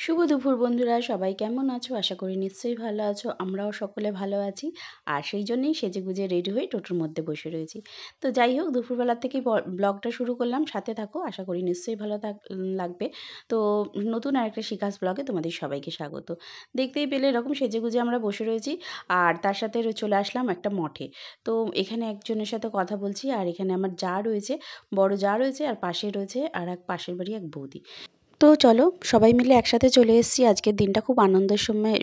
শুভ দুপুর বন্ধুরা, সবাই কেমন আছো? আশা করি নিশ্চয়ই ভালো আছো। আমরাও সকলে ভালো আছি। আর সেই জন্যেই সেজেগুজে রেডি হয়ে টোটোর মধ্যে বসে রয়েছি। তো যাই হোক, দুপুরবেলা থেকেই ব্লগটা শুরু করলাম। সাথে থাকো, আশা করি নিশ্চয়ই ভালো লাগবে। তো নতুন আরেকটা শিখাস ব্লগে তোমাদের সবাইকে স্বাগত। দেখতেই পেলে এরকম সেজেগুজে আমরা বসে রয়েছি। আর তার সাথে চলে আসলাম একটা মঠে। তো এখানে একজনের সাথে কথা বলছি। আর এখানে আমার যা রয়েছে, বড় যা রয়েছে, আর পাশে রয়েছে আর এক পাশের বাড়ি এক বৌদি। তো চলো সবাই মিলে একসাথে চলে এসেছি। আজকের দিনটা খুব আনন্দের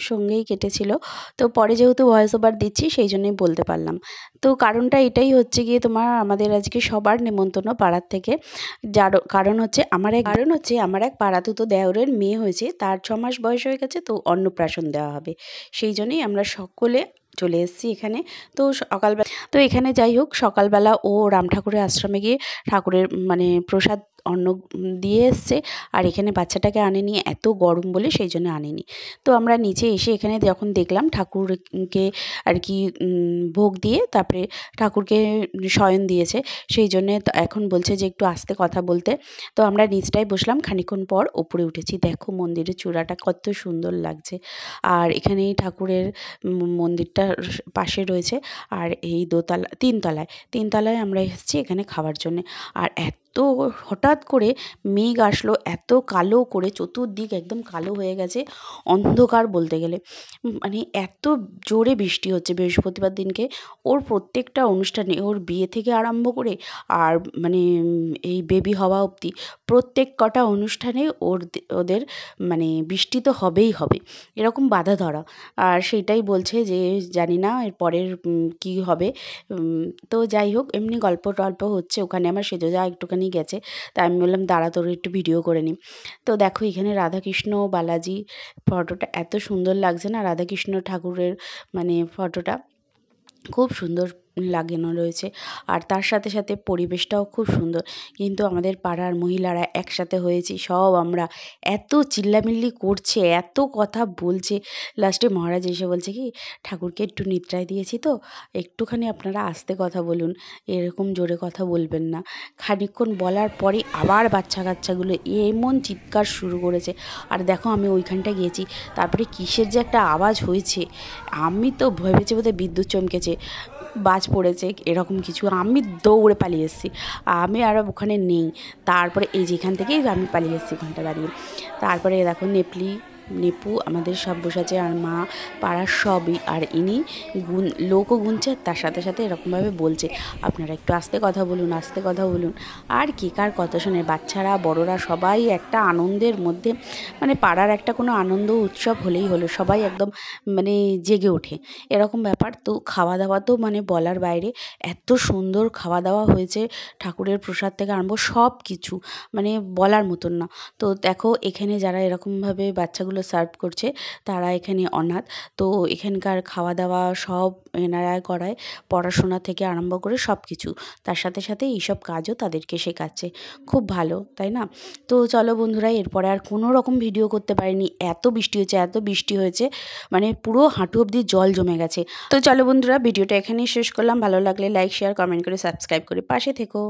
সঙ্গেই কেটেছিল। তো পরে যেহেতু ভয়েস ওভার দিচ্ছি সেই জন্যই বলতে পারলাম। তো কারণটা এটাই হচ্ছে গিয়ে, আমাদের আজকে সবার নেমন্তন্ন পাড়ার থেকে। যার কারণ হচ্ছে আমার এক পাড়াতুতো দেওরের মেয়ে হয়েছে, তার 6 মাস বয়স হয়ে গেছে, তো অন্নপ্রাশন দেওয়া হবে। সেই জন্যই আমরা সকলে চলে এসেছি এখানে। তো সকালবেলা এখানে যাই হোক, সকালবেলা ও রাম ঠাকুরের আশ্রমে গিয়ে ঠাকুরের প্রসাদ অন্ন দিয়ে এসছে। আর এখানে বাচ্চাটাকে আনেনি, এত গরম বলে সেই জন্য আনেনি। তো আমরা নিচে এসে এখানে যখন দেখলাম ঠাকুরকে আর কি ভোগ দিয়ে তারপরে ঠাকুরকে শয়ন দিয়েছে, সেই জন্যে এখন বলছে যে একটু আস্তে কথা বলতে। তো আমরা নিচটায় বসলাম, খানিকক্ষণ পর ওপরে উঠেছি। দেখো মন্দিরের চূড়াটা কত সুন্দর লাগছে। আর এখানে এই ঠাকুরের মন্দিরটা পাশে রয়েছে। আর এই তিনতলায় আমরা এসেছি এখানে খাওয়ার জন্যে। আর এত হঠাৎ করে মেঘ আসলো, এত কালো করে চতুর্দিক একদম কালো হয়ে গেছে, অন্ধকার বলতে গেলে। মানে এত জোরে বৃষ্টি হচ্ছে বৃহস্পতিবার দিনকে। ওর প্রত্যেকটা অনুষ্ঠানে, ওর বিয়ে থেকে আরম্ভ করে আর এই বেবি হওয়া অবধি প্রত্যেক কটা অনুষ্ঠানে ওদের বৃষ্টি তো হবেই হবে, এরকম বাঁধা ধরা। আর সেইটাই বলছে যে জানি না এর পরের কী হবে। তো যাই হোক, এমনি গল্প টল্প হচ্ছে। ওখানে আমার সেজোজা একটুখানি গেছে, তাই আমি বললাম দাঁড়া তোর একটু ভিডিও করে নিই। তো দেখো এখানে রাধাকৃষ্ণ বালাজি ফটোটা এত সুন্দর লাগছে না, রাধাকৃষ্ণ ঠাকুরের ফটোটা খুব সুন্দর লাগানো রয়েছে। আর তার সাথে সাথে পরিবেশটাও খুব সুন্দর। কিন্তু আমাদের পাড়ার মহিলারা একসাথে হয়েছি সব আমরা, এত চিল্লামিল্লি করছে, এত কথা বলছে। লাস্টে মহারাজ এসে বলছে কি, ঠাকুরকে একটু নিদ্রায় দিয়েছি তো, একটুখানি আপনারা আস্তে কথা বলুন, এরকম জোরে কথা বলবেন না। খানিকক্ষণ বলার পরে আবার বাচ্চা কাচ্চাগুলো এমন চিৎকার শুরু করেছে। আর দেখো আমি ওইখানটা গিয়েছি, তারপরে কিসের যে একটা আওয়াজ হয়েছে, আমি তো ভেবেছি বোধহয় বিদ্যুৎ চমকেছে, বাজ পড়েছে, এরকম কিছু। আমি দৌড়ে পালিয়ে এসেছি, আমি আর ওখানে নেই। তারপরে এই যে এখান থেকেই আমি পালিয়ে এসেছি ওখানটা দাঁড়িয়ে। তারপরে দেখো নেপু আমাদের সব বসেছে, আর মা পাড়ার সবই। আর ইনি লোকও গুনছে, তার সাথে সাথে এরকমভাবে বলছে আপনারা একটু আস্তে কথা বলুন, আস্তে কথা বলুন। আর কে কার কথা শোনে, বাচ্চারা বড়রা সবাই একটা আনন্দের মধ্যে, পাড়ার একটা কোনো আনন্দ উৎসব হলেই হলো, সবাই একদম জেগে ওঠে, এরকম ব্যাপার। তো খাওয়া দাওয়া তো বলার বাইরে, এত সুন্দর খাওয়া দাওয়া হয়েছে, ঠাকুরের প্রসাদ থেকে আরম্ভ সব কিছু বলার মতন না। তো দেখো এখানে যারা এরকমভাবে বাচ্চাগুলো সার্ভ করছে, তারা এখানে অনাথ। তো এখানকার খাওয়া দাওয়া সব এনারা করায়, পড়াশোনা থেকে আরম্ভ করে সব কিছু, তার সাথে সাথে এইসব কাজও তাদেরকে শেখাচ্ছে। খুব ভালো, তাই না? তো চলো বন্ধুরা, এরপরে আর কোনো রকম ভিডিও করতে পারিনি, এত বৃষ্টি হয়েছে, পুরো হাঁটু অবধি জল জমে গেছে। তো চলো বন্ধুরা, ভিডিওটা এখানেই শেষ করলাম। ভালো লাগলে লাইক, শেয়ার, কমেন্ট করে সাবস্ক্রাইব করে পাশে থেকো।